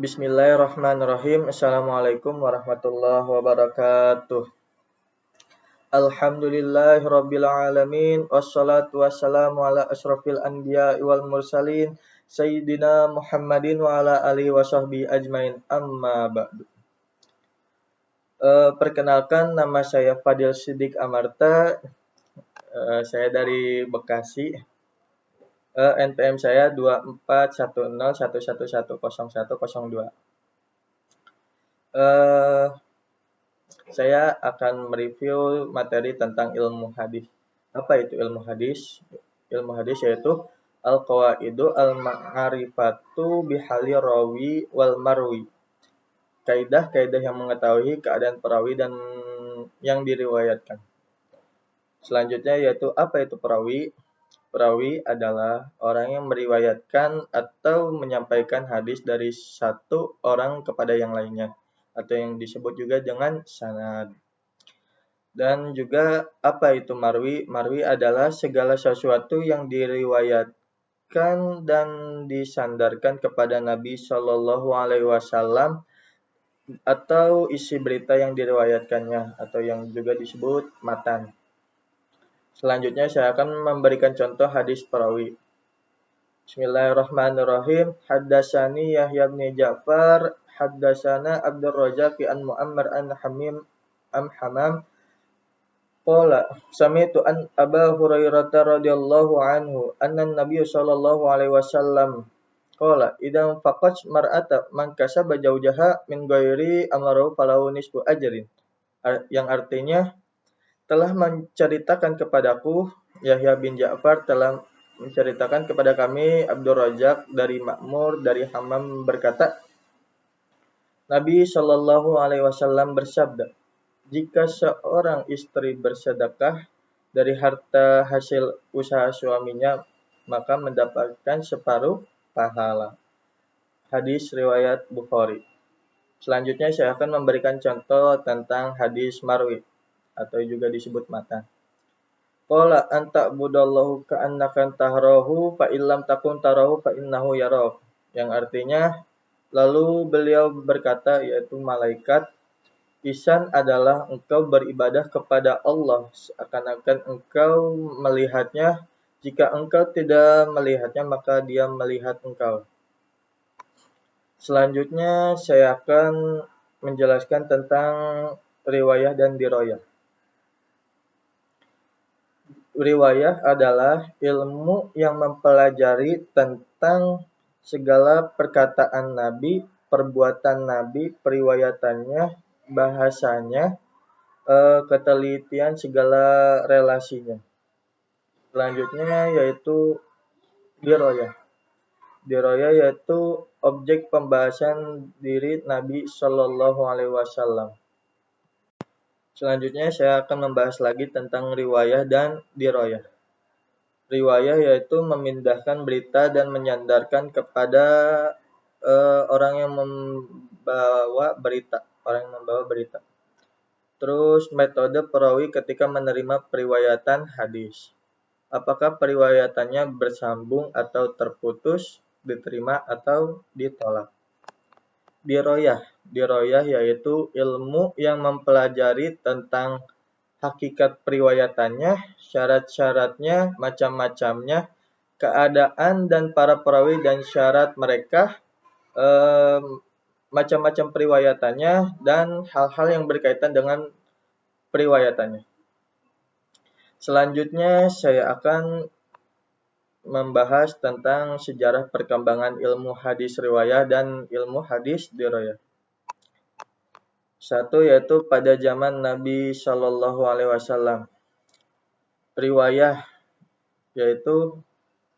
Bismillahirrahmanirrahim. Assalamualaikum warahmatullahi wabarakatuh. Alhamdulillahirabbil alamin wassalatu wassalamu ala asyrafil anbiya'i wal mursalin sayyidina Muhammadin wa ala alihi washabbihi ajmain. Amma ba'du. Perkenalkan, nama saya Fadil Siddiq Amarta. Saya dari Bekasi. NPM saya 241011110102. Saya akan mereview materi tentang ilmu hadis. Apa itu ilmu hadis? Ilmu hadis yaitu al-qawaidu al-ma'rifatu bihali rawi wal marwi. Kaidah-kaidah yang mengetahui keadaan perawi dan yang diriwayatkan. Selanjutnya yaitu apa itu perawi? Perawi adalah orang yang meriwayatkan atau menyampaikan hadis dari satu orang kepada yang lainnya, atau yang disebut juga dengan sanad. Dan juga apa itu marwi? Marwi adalah segala sesuatu yang diriwayatkan dan disandarkan kepada Nabi Shallallahu Alaihi Wasallam atau isi berita yang diriwayatkannya, atau yang juga disebut matan. Selanjutnya saya akan memberikan contoh hadis perawi. Bismillahirrahmanirrahim. Haddatsani Yahya bin Ja'far, haddatsana Abdur Razzaq an Muammar an Hamam qala sami'tu an Aba Hurairah radhiyallahu anhu anna Nabiy sallallahu alaihi wasallam qala idzan faqat mar'ata man kasaba jaujaha min ghairi amaru falahu nisfu ajrin. Yang artinya, telah menceritakan kepadaku, Yahya bin Ja'far telah menceritakan kepada kami, Abdur Razzaq dari Ma'mur dari Hammam berkata, Nabi Shallallahu Alaihi Wasallam bersabda, jika seorang istri bersedekah dari harta hasil usaha suaminya, maka mendapatkan separuh pahala. Hadis riwayat Bukhari. Selanjutnya saya akan memberikan contoh tentang hadis marwi, atau juga disebut matan. Qala anta budallahu ka'annaka tahrahu fa illam takun tarahu fa innahu yarah. Yang artinya, lalu beliau berkata, yaitu malaikat, ihsan adalah engkau beribadah kepada Allah seakan-akan engkau melihatnya. Jika engkau tidak melihatnya, maka dia melihat engkau. Selanjutnya saya akan menjelaskan tentang riwayah dan dirayah. Riwayah adalah ilmu yang mempelajari tentang segala perkataan Nabi, perbuatan Nabi, periwayatannya, bahasanya, ketelitian segala relasinya. Selanjutnya yaitu dirayah. Dirayah yaitu objek pembahasan diri Nabi Shallallahu Alaihi Wasallam. Selanjutnya saya akan membahas lagi tentang riwayah dan dirayah. Riwayah yaitu memindahkan berita dan menyandarkan kepada orang yang membawa berita. Terus metode perawi ketika menerima periwayatan hadis. Apakah periwayatannya bersambung atau terputus, diterima atau ditolak. Dirayah yaitu ilmu yang mempelajari tentang hakikat periwayatannya, syarat-syaratnya, macam-macamnya, keadaan dan para perawi dan syarat mereka, macam-macam periwayatannya, dan hal-hal yang berkaitan dengan periwayatannya. Selanjutnya saya akan membahas tentang sejarah perkembangan ilmu hadis riwayah dan ilmu hadis dirayah. Satu yaitu pada zaman Nabi Shallallahu Alaihi Wasallam. Riwayah yaitu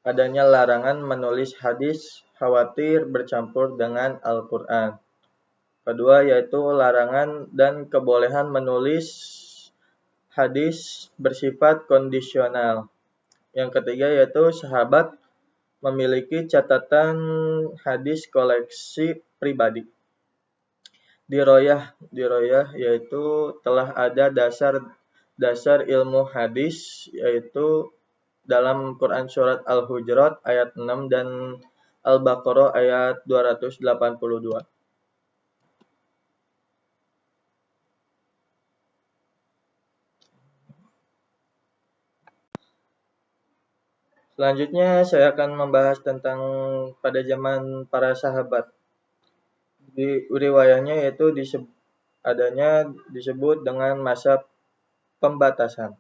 adanya larangan menulis hadis khawatir bercampur dengan Al-Quran. Kedua yaitu larangan dan kebolehan menulis hadis bersifat kondisional. Yang ketiga yaitu sahabat memiliki catatan hadis koleksi pribadi. Dirayah yaitu telah ada dasar ilmu hadis, yaitu dalam Quran surat Al-Hujurat ayat 6 dan Al-Baqarah ayat 282. Selanjutnya saya akan membahas tentang pada zaman para sahabat. Di riwayatnya yaitu disebut dengan masa pembatasan.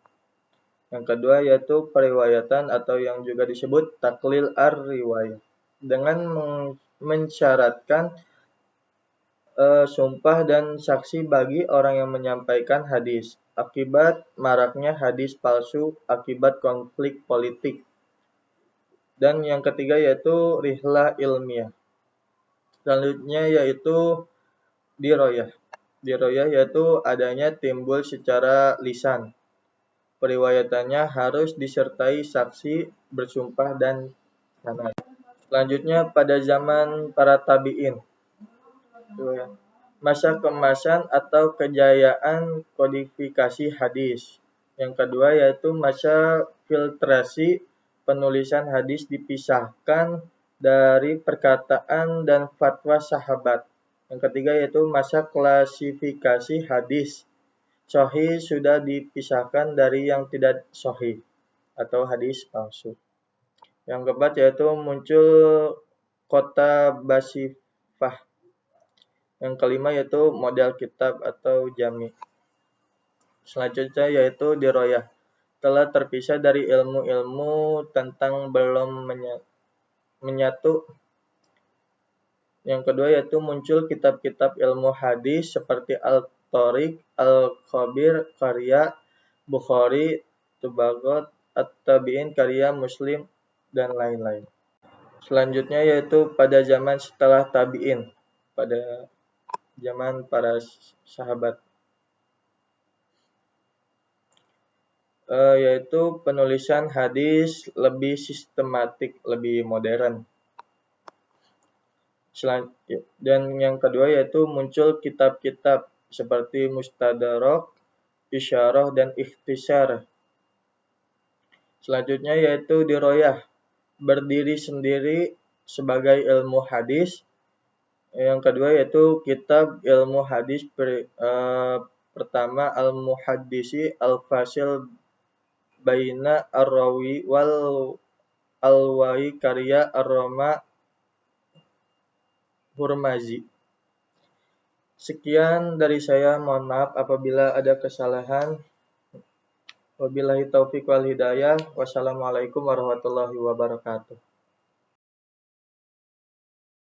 Yang kedua yaitu periwayatan atau yang juga disebut taklil ar-riwayah. Dengan mensyaratkan sumpah dan saksi bagi orang yang menyampaikan hadis. Akibat maraknya hadis palsu akibat konflik politik. Dan yang ketiga yaitu rihlah ilmiah. Selanjutnya yaitu diroyah. Diroyah yaitu adanya timbul secara lisan. Periwayatannya harus disertai saksi, bersumpah, dan sanad. Selanjutnya pada zaman para tabi'in. Masa keemasan atau kejayaan kodifikasi hadis. Yang kedua yaitu masa filtrasi penulisan hadis dipisahkan dari perkataan dan fatwa sahabat. Yang ketiga yaitu masa klasifikasi hadis. Sahih sudah dipisahkan dari yang tidak sahih atau hadis palsu. Yang keempat yaitu muncul kota basifah. Yang kelima yaitu model kitab atau jami. Selanjutnya yaitu diroyah. Telah terpisah dari ilmu-ilmu tentang belum menyatu. Yang kedua yaitu muncul kitab-kitab ilmu hadis seperti Al-Tariq, Al-Khabir, karya Bukhari, Tubagot, At-Tabi'in, karya Muslim, dan lain-lain. Selanjutnya yaitu pada zaman setelah tabi'in, pada zaman para sahabat. Yaitu penulisan hadis lebih sistematik, lebih modern. Dan yang kedua yaitu muncul kitab-kitab seperti Mustadrak, Isyarah, dan Ikhtisar. Selanjutnya yaitu diroyah, berdiri sendiri sebagai ilmu hadis. Yang kedua yaitu kitab ilmu hadis pertama Al-Muhaddisi Al-Fasil Baina Ar-Rawi wal Al-Wai, karya Ar-Rama Hurmazi. Sekian dari saya, mohon maaf apabila ada kesalahan. Wabillahi taufiq wal hidayah. Wassalamualaikum warahmatullahi wabarakatuh.